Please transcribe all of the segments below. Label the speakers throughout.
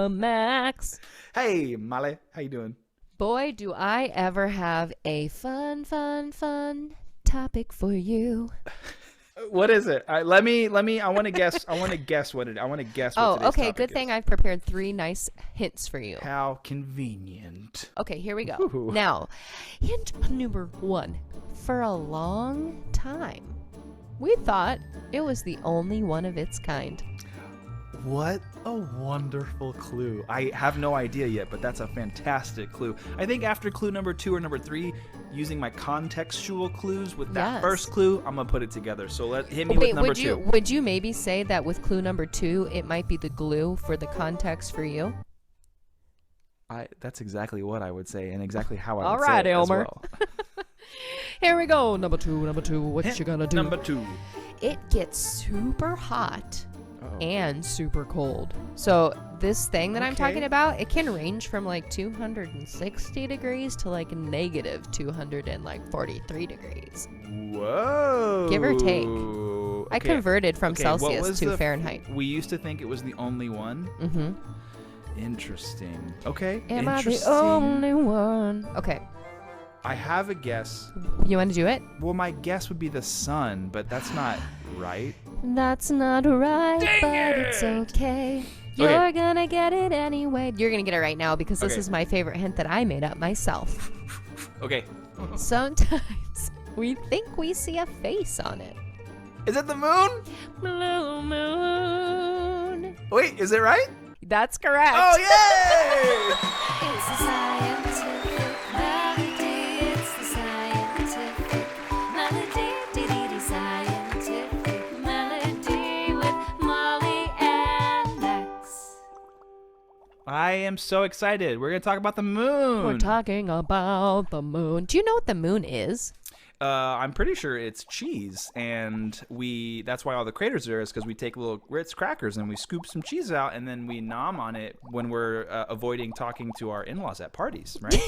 Speaker 1: Max.
Speaker 2: Hey, Molly, how you doing?
Speaker 1: Boy, do I ever have a fun topic for you.
Speaker 2: What is it? Let me. I want to guess. I want to guess what
Speaker 1: Oh,
Speaker 2: today's
Speaker 1: okay.
Speaker 2: topic
Speaker 1: Good
Speaker 2: is.
Speaker 1: thing I've prepared 3 nice hints for you.
Speaker 2: How convenient.
Speaker 1: Okay, here we go.
Speaker 2: Ooh.
Speaker 1: Now, hint number 1. For a long time, we thought it was the only one of its kind.
Speaker 2: What a wonderful clue. I have no idea yet, but that's a fantastic clue. I think after clue number 2 or number 3, using my contextual clues with that first clue, I'm going to put it together. So hit me with number 2.
Speaker 1: Would you maybe say that with clue number 2, it might be the glue for the context for you?
Speaker 2: That's exactly what I would say and exactly how I
Speaker 1: All
Speaker 2: would
Speaker 1: right,
Speaker 2: say it
Speaker 1: Elmer.
Speaker 2: as well.
Speaker 1: Here we go. Number 2. What
Speaker 2: Hint
Speaker 1: you gonna do?
Speaker 2: Number 2.
Speaker 1: It gets super hot
Speaker 2: Uh-oh.
Speaker 1: and super cold. So this thing that I'm
Speaker 2: Okay.
Speaker 1: talking about, it can range from like 260 degrees to like negative 243 degrees.
Speaker 2: Whoa.
Speaker 1: Give or take.
Speaker 2: Okay.
Speaker 1: I converted from
Speaker 2: Okay, what
Speaker 1: Celsius
Speaker 2: was
Speaker 1: to Fahrenheit.
Speaker 2: We used to think it was the only one.
Speaker 1: Mm-hmm.
Speaker 2: Interesting. Okay.
Speaker 1: Am I the
Speaker 2: Interesting.
Speaker 1: only one? Okay.
Speaker 2: I have a guess.
Speaker 1: You want to do it?
Speaker 2: Well, my guess would be the sun, but that's not right.
Speaker 1: That's not right,
Speaker 2: Dang
Speaker 1: but it's
Speaker 2: it!
Speaker 1: okay.
Speaker 2: Okay.
Speaker 1: You're gonna get it anyway. You're gonna get it right now because this
Speaker 2: Okay.
Speaker 1: is my favorite hint that I made up myself.
Speaker 2: Okay.
Speaker 1: Sometimes we think we see a face on it.
Speaker 2: Is it the moon?
Speaker 1: Blue moon.
Speaker 2: Wait, is it right?
Speaker 1: That's correct.
Speaker 2: Oh, yay!
Speaker 3: It's the scientific melody. It's the scientific melody. Dee-dee-dee, scientific melody with Molly and Max.
Speaker 2: I am so excited. We're going to talk about the moon.
Speaker 1: We're talking about the moon. Do you know what the moon is?
Speaker 2: I'm pretty sure it's cheese, and that's why all the craters are, is because we take little Ritz crackers and we scoop some cheese out, and then we nom on it when we're avoiding talking to our in-laws at parties, right?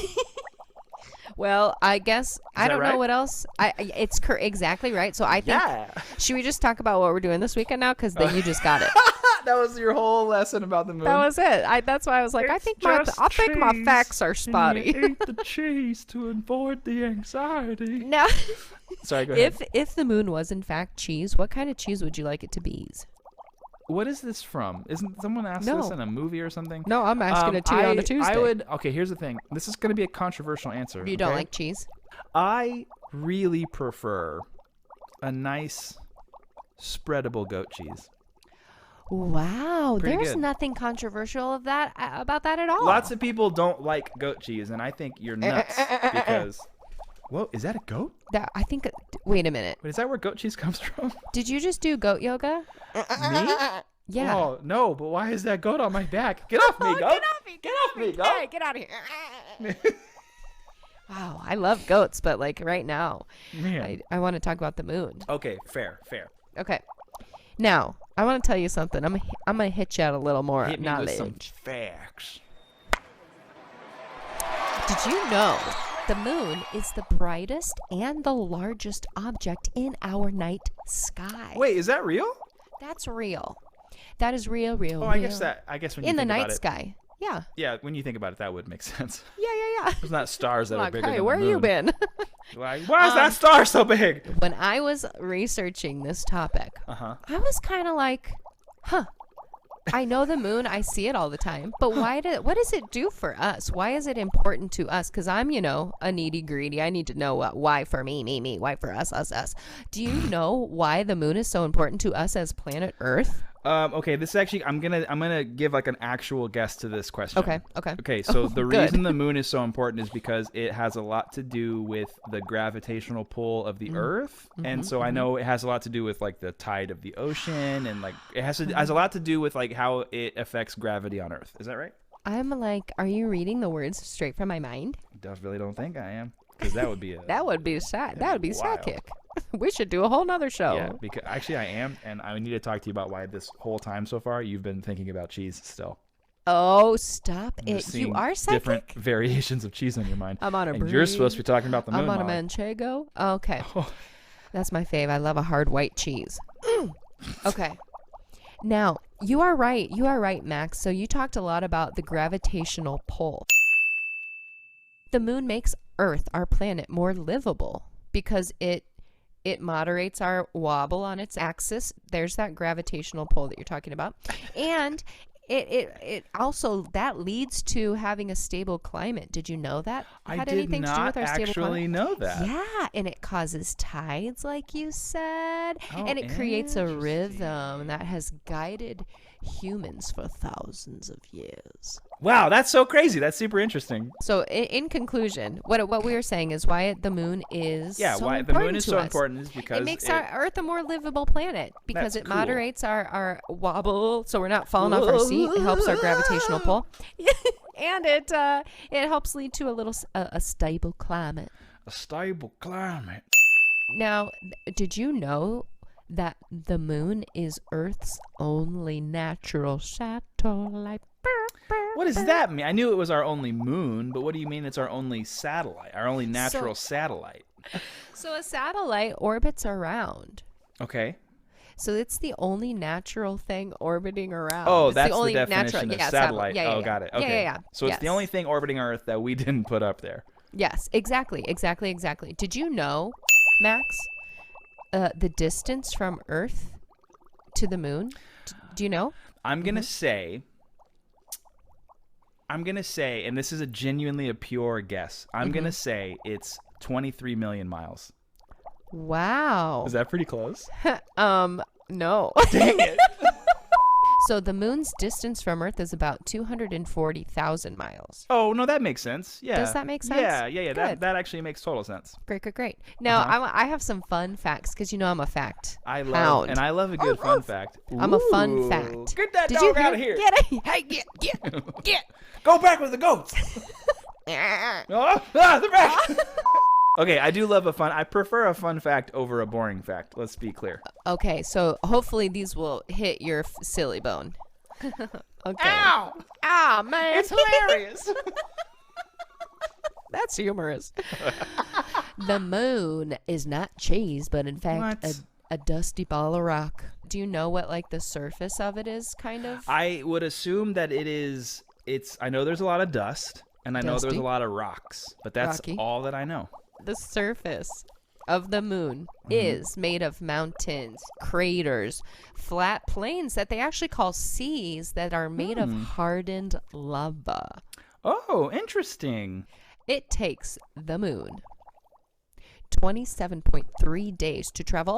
Speaker 1: Well, I guess I
Speaker 2: that
Speaker 1: don't
Speaker 2: right?
Speaker 1: know what else. It's exactly right. So I think
Speaker 2: Yeah.
Speaker 1: should we just talk about what we're doing this weekend now? Because then you just got it.
Speaker 2: That was your whole lesson about the moon.
Speaker 1: That was it. That's why I was like, I think my facts are spotty.
Speaker 2: Eat the cheese to avoid the anxiety.
Speaker 1: Now,
Speaker 2: Sorry, go ahead.
Speaker 1: if the moon was in fact cheese, what kind of cheese would you like it to be?
Speaker 2: What is this from? Isn't someone asked
Speaker 1: No.
Speaker 2: this in a movie or something?
Speaker 1: No, I'm asking it to you on a Tuesday.
Speaker 2: Okay, here's the thing. This is going to be a controversial answer.
Speaker 1: You don't
Speaker 2: okay?
Speaker 1: like cheese?
Speaker 2: I really prefer a nice spreadable goat cheese.
Speaker 1: Wow,
Speaker 2: Pretty
Speaker 1: there's
Speaker 2: good.
Speaker 1: nothing controversial about that at all.
Speaker 2: Lots of people don't like goat cheese, and I think you're nuts because... Whoa, is that a goat?
Speaker 1: I think. Wait a minute.
Speaker 2: Wait, is that where goat cheese comes from?
Speaker 1: Did you just do goat yoga?
Speaker 2: Me?
Speaker 1: Yeah.
Speaker 2: Oh, no, but why is that goat on my back? Get off me, goat!
Speaker 1: Get off me!
Speaker 2: Get off me, goat!
Speaker 1: Hey, get out of here! Wow, I love goats, but like right now,
Speaker 2: Man.
Speaker 1: I want to talk about the moon.
Speaker 2: Okay, fair.
Speaker 1: Okay. Now, I want to tell you something. I'm gonna hit you out a little more
Speaker 2: Hit me
Speaker 1: knowledge.
Speaker 2: with some facts.
Speaker 1: Did you know the moon is the brightest and the largest object in our night sky?
Speaker 2: Wait, is that real?
Speaker 1: That's real. That is real.
Speaker 2: Oh, I guess when you
Speaker 1: in the
Speaker 2: think
Speaker 1: night
Speaker 2: about it,
Speaker 1: sky. Yeah.
Speaker 2: yeah, when you think about it, that would make sense.
Speaker 1: Yeah.
Speaker 2: There's not stars that are
Speaker 1: Like,
Speaker 2: bigger
Speaker 1: hey,
Speaker 2: than
Speaker 1: where
Speaker 2: the
Speaker 1: you
Speaker 2: moon.
Speaker 1: been?
Speaker 2: Like, why is that star so big?
Speaker 1: When I was researching this topic,
Speaker 2: Uh-huh.
Speaker 1: I was kind of like, huh. I know the moon. I see it all the time. But what does it do for us? Why is it important to us? Because I'm, a needy, greedy. I need to know why for me. Why for us. Do you know why the moon is so important to us as planet Earth?
Speaker 2: Okay, this is actually I'm gonna give like an actual guess to this question.
Speaker 1: Okay.
Speaker 2: So the
Speaker 1: Good.
Speaker 2: reason the moon is so important is because it has a lot to do with the gravitational pull of the Earth, and so I know it has a lot to do with like the tide of the ocean, and like it has a lot to do with like how it affects gravity on Earth. Is that right?
Speaker 1: I'm like, are you reading the words straight from my mind?
Speaker 2: Definitely don't think I am, because that would be
Speaker 1: That would be sad. That would be
Speaker 2: wild.
Speaker 1: sidekick. We should do a whole nother show.
Speaker 2: Yeah, because actually I am, and I need to talk to you about why this whole time so far you've been thinking about cheese still.
Speaker 1: Oh, stop
Speaker 2: You're
Speaker 1: it. You
Speaker 2: seeing
Speaker 1: are psychic?
Speaker 2: different variations of cheese on your mind.
Speaker 1: I'm on a
Speaker 2: and you're supposed to be talking about the moon.
Speaker 1: I'm on a
Speaker 2: Molly.
Speaker 1: manchego. Okay.
Speaker 2: Oh.
Speaker 1: That's my fave. I love a hard white cheese. Okay. Now, you are right. You are right, Max. So you talked a lot about the gravitational pull. The moon makes Earth, our planet, more livable because it moderates our wobble on its axis. There's that gravitational pull that you're talking about. And it also, that leads to having a stable climate. Did you know that?
Speaker 2: I
Speaker 1: Had
Speaker 2: did
Speaker 1: anything to do
Speaker 2: not
Speaker 1: with our stable
Speaker 2: actually
Speaker 1: climate?
Speaker 2: know that.
Speaker 1: Yeah, and it causes tides, like you said,
Speaker 2: Oh,
Speaker 1: and it creates a
Speaker 2: interesting.
Speaker 1: rhythm that has guided humans for thousands of years.
Speaker 2: Wow, that's so crazy. That's super interesting.
Speaker 1: So, in conclusion, what we were saying is why the moon is
Speaker 2: Yeah,
Speaker 1: so
Speaker 2: why the
Speaker 1: important
Speaker 2: moon is
Speaker 1: to
Speaker 2: so
Speaker 1: us.
Speaker 2: important is because
Speaker 1: It makes our Earth a more livable planet because
Speaker 2: That's
Speaker 1: it
Speaker 2: cool.
Speaker 1: moderates our wobble, so we're not falling off our seat. It helps our gravitational pull, and it helps lead to a stable climate.
Speaker 2: a stable climate.
Speaker 1: Now, did you know that the moon is Earth's only natural satellite?
Speaker 2: What does that mean? I knew it was our only moon, but what do you mean it's our only satellite? Our only natural satellite?
Speaker 1: So a satellite orbits around.
Speaker 2: Okay.
Speaker 1: So it's the only natural thing orbiting around.
Speaker 2: Oh,
Speaker 1: It's
Speaker 2: that's
Speaker 1: only
Speaker 2: the definition
Speaker 1: natural,
Speaker 2: of satellite.
Speaker 1: Yeah,
Speaker 2: oh,
Speaker 1: yeah.
Speaker 2: got it.
Speaker 1: Yeah,
Speaker 2: Okay.
Speaker 1: yeah.
Speaker 2: So it's the
Speaker 1: Yes.
Speaker 2: only thing orbiting Earth that we didn't put up there.
Speaker 1: Yes, exactly. Did you know, Max, the distance from Earth to the moon? Do you know?
Speaker 2: I'm gonna say, and this is genuinely a pure guess. I'm gonna say it's 23 million miles.
Speaker 1: Wow.
Speaker 2: Is that pretty close?
Speaker 1: No.
Speaker 2: Dang it.
Speaker 1: So the moon's distance from Earth is about 240,000 miles.
Speaker 2: Oh no, that makes sense. Yeah.
Speaker 1: Does that make sense?
Speaker 2: Yeah.
Speaker 1: Good.
Speaker 2: That actually makes total sense.
Speaker 1: Great. Now,
Speaker 2: Uh-huh.
Speaker 1: I have some fun facts because you know I'm a fact
Speaker 2: I love
Speaker 1: hound.
Speaker 2: a good fun fact.
Speaker 1: I'm a fun
Speaker 2: Ooh.
Speaker 1: fact.
Speaker 2: Get that
Speaker 1: Did you
Speaker 2: dog out of here.
Speaker 1: Get it? Hey, get.
Speaker 2: Go back with the goats. Oh, they're back. Okay, I do love I prefer a fun fact over a boring fact. Let's be clear.
Speaker 1: Okay, so hopefully these will hit your silly bone. Okay.
Speaker 2: Ow!
Speaker 1: Ah, man.
Speaker 2: It's hilarious.
Speaker 1: That's humorous. The moon is not cheese, but in fact
Speaker 2: What?
Speaker 1: a dusty ball of rock. Do you know what like the surface of it is, kind of?
Speaker 2: I would assume that I know there's a lot of dust, and I know there's
Speaker 1: Dusty.
Speaker 2: a lot of rocks, but that's
Speaker 1: Rocky.
Speaker 2: all that I know.
Speaker 1: The surface of the moon is made of mountains, craters, flat plains that they actually call seas that are made of hardened lava.
Speaker 2: Oh, interesting.
Speaker 1: It takes the moon 27.3 days to travel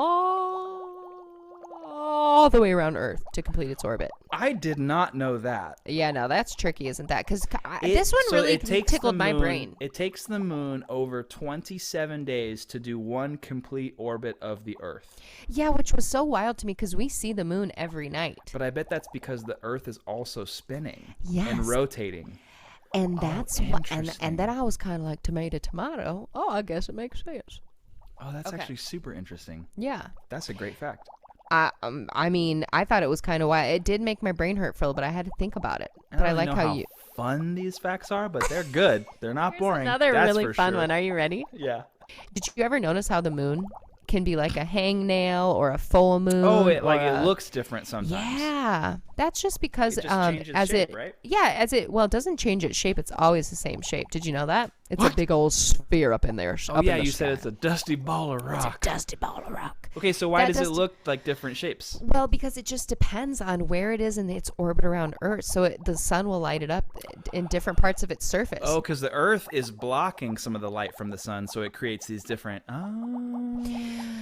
Speaker 1: all the way around Earth to complete its orbit.
Speaker 2: I did not know that.
Speaker 1: Yeah, no, that's tricky, isn't that? Because this one really tickled my brain.
Speaker 2: It takes the moon over 27 days to do one complete orbit of the Earth.
Speaker 1: Yeah, which was so wild to me because we see the moon every night.
Speaker 2: But I bet that's because the Earth is also spinning
Speaker 1: Yes.
Speaker 2: and rotating.
Speaker 1: And that's what, and
Speaker 2: interesting.
Speaker 1: then I was kind of like tomato. Oh, I guess it makes sense.
Speaker 2: Oh, that's
Speaker 1: Okay.
Speaker 2: actually super interesting.
Speaker 1: Yeah.
Speaker 2: That's a great fact.
Speaker 1: I mean, I thought it was kind of wild. It did make my brain hurt, Phil, but I had to think about it. But I
Speaker 2: don't
Speaker 1: like
Speaker 2: know
Speaker 1: how you.
Speaker 2: fun these facts are, but they're good. They're not
Speaker 1: Here's
Speaker 2: boring.
Speaker 1: another
Speaker 2: That's
Speaker 1: really
Speaker 2: for
Speaker 1: fun
Speaker 2: sure.
Speaker 1: one. Are you ready?
Speaker 2: Yeah.
Speaker 1: Did you ever notice how the moon can be like a hangnail or a full moon?
Speaker 2: Oh,
Speaker 1: or
Speaker 2: it looks different sometimes.
Speaker 1: Yeah, that's just because
Speaker 2: It just changes
Speaker 1: as
Speaker 2: shape,
Speaker 1: it
Speaker 2: right?
Speaker 1: it doesn't change its shape. It's always the same shape. Did you know that? It's
Speaker 2: What?
Speaker 1: a big old sphere up in there.
Speaker 2: Oh, yeah, you said it's a dusty ball of
Speaker 1: It's a
Speaker 2: rock.
Speaker 1: dusty ball of rock.
Speaker 2: Okay, so why
Speaker 1: That
Speaker 2: does it
Speaker 1: dusty-
Speaker 2: look like different shapes?
Speaker 1: Well, because it just depends on where it is in its orbit around Earth. So the sun will light it up in different parts of its surface.
Speaker 2: Oh, because the Earth is blocking some of the light from the sun, so it creates these different.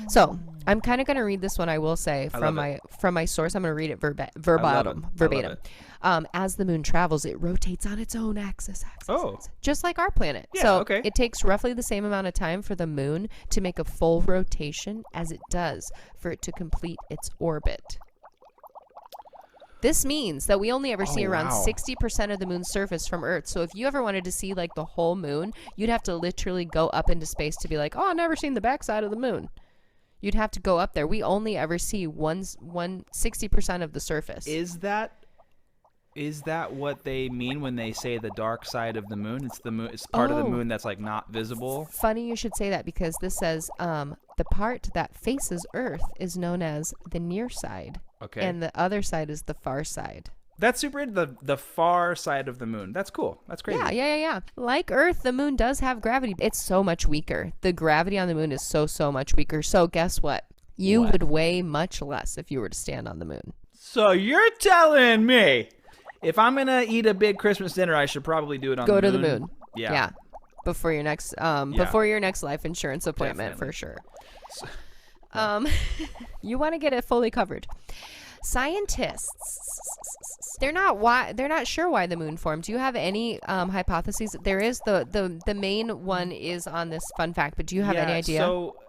Speaker 1: So I'm kind of going to read this one. I will say
Speaker 2: I
Speaker 1: from
Speaker 2: love
Speaker 1: my source. I'm going to read it
Speaker 2: I
Speaker 1: verbatim.
Speaker 2: love it.
Speaker 1: As the moon travels, it rotates on its own axis.
Speaker 2: Oh.
Speaker 1: Just like our planet.
Speaker 2: Yeah,
Speaker 1: so
Speaker 2: okay.
Speaker 1: it takes roughly the same amount of time for the moon to make a full rotation as it does for it to complete its orbit. This means that we only ever see around
Speaker 2: wow.
Speaker 1: 60% of the moon's surface from Earth. So if you ever wanted to see like the whole moon, you'd have to literally go up into space to be like, oh, I've never seen the backside of the moon. You'd have to go up there. We only ever see 60% of the surface.
Speaker 2: Is that what they mean when they say the dark side of the moon? It's the moon. It's part of the
Speaker 1: Oh.
Speaker 2: moon that's like not visible.
Speaker 1: Funny you should say that because this says the part that faces Earth is known as the near side
Speaker 2: Okay.
Speaker 1: And the other side is the far side.
Speaker 2: That's super. The far side of the moon. That's cool. That's crazy.
Speaker 1: Yeah. Like Earth, the moon does have gravity. It's so much weaker. The gravity on the moon is so much weaker. So guess what? You would weigh much less if you were to stand on the moon.
Speaker 2: So you're telling me if I'm going to eat a big Christmas dinner, I should probably do it on the moon?
Speaker 1: Go to the moon.
Speaker 2: Yeah.
Speaker 1: Before your next life insurance appointment, for sure. You want to get it fully covered. Scientists, they're not sure why the moon formed. Do you have any hypotheses? There is the main one is on this fun fact, but do you have any idea?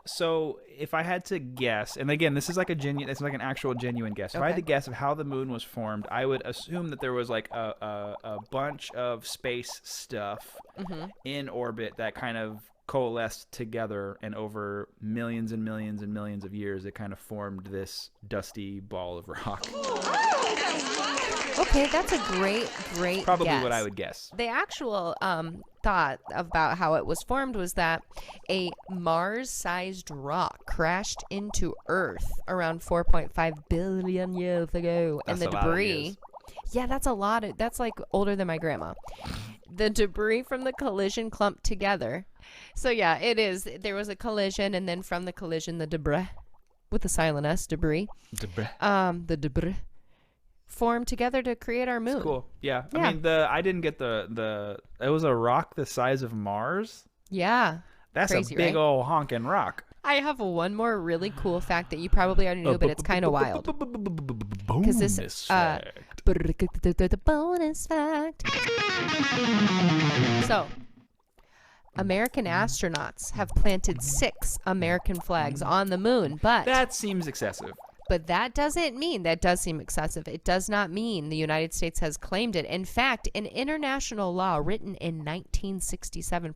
Speaker 2: So if I had to guess, and again, this is like an actual genuine guess. If I had to guess of how the moon was formed, I would assume that there was like a bunch of space stuff in orbit that kind of coalesced together, and over millions and millions and millions of years, it kind of formed this dusty ball of rock.
Speaker 1: Okay, that's a great
Speaker 2: Probably
Speaker 1: guess.
Speaker 2: what I would guess.
Speaker 1: The actual thought about how it was formed was that a Mars-sized rock crashed into Earth around 4.5 billion years ago, and the debris. Yeah, that's a lot. That's like older than my grandma. The debris from the collision clumped together. So yeah, it is. There was a collision, and then from the collision, the debris, with the silent S, debris. The debris formed together to create our moon.
Speaker 2: That's cool. Yeah. I mean, I didn't get it was a rock the size of Mars.
Speaker 1: Yeah.
Speaker 2: That's
Speaker 1: crazy,
Speaker 2: a big
Speaker 1: right?
Speaker 2: old honking rock.
Speaker 1: I have one more really cool fact that you probably already knew, but it's kind of wild.
Speaker 2: Bonus fact.
Speaker 1: Bonus fact. So, American astronauts have planted 6 American flags on the moon, but
Speaker 2: That seems excessive.
Speaker 1: that doesn't mean, that does seem excessive. It does not mean the United States has claimed it. In fact, an international law written in 1967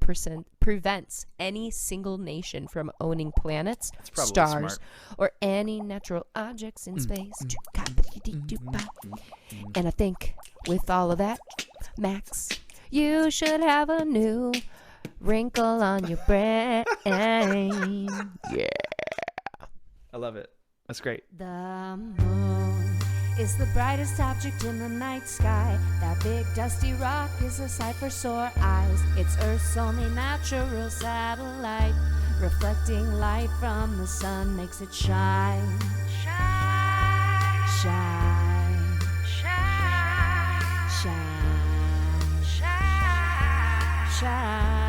Speaker 1: prevents any single nation from owning planets, stars,
Speaker 2: smart.
Speaker 1: or any natural objects in space. And I think with all of that, Max, you should have a new wrinkle on your brain. Yeah.
Speaker 2: I love it. That's great.
Speaker 3: The moon is the brightest object in the night sky. That big dusty rock is a sight for sore eyes. It's Earth's only natural satellite. Reflecting light from the sun makes it shine. Shine. Shine. Shine. Shine. Shine. Shine.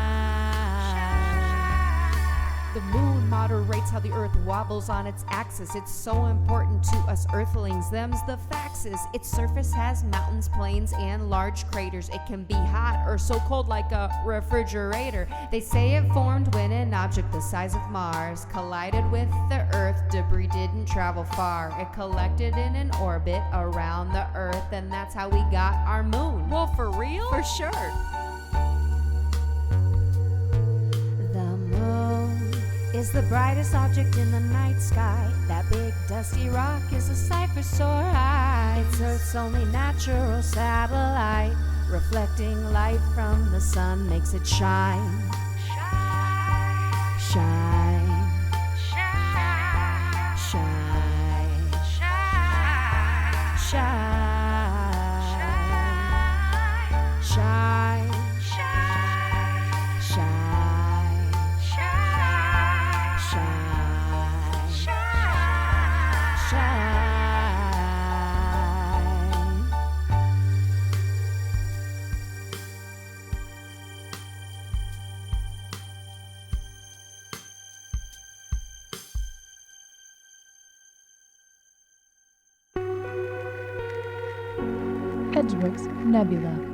Speaker 3: The moon moderates how the Earth wobbles on its axis. It's so important to us Earthlings. Them's the faxes. Its surface has mountains, plains, and large craters. It can be hot or so cold like a refrigerator. They say it formed when an object the size of Mars collided with the Earth. Debris didn't travel far. It collected in an orbit around the Earth, and that's how we got our moon.
Speaker 1: Well, for real?
Speaker 3: For sure. The moon is the brightest object in the night sky. That big dusty rock is a sight for sore eyes. It's Earth's only natural satellite. Reflecting light from the sun makes it shine. Shine. Shine. Shine. Shine. Shine. Shine. Shine.
Speaker 4: Edgeworks Nebula.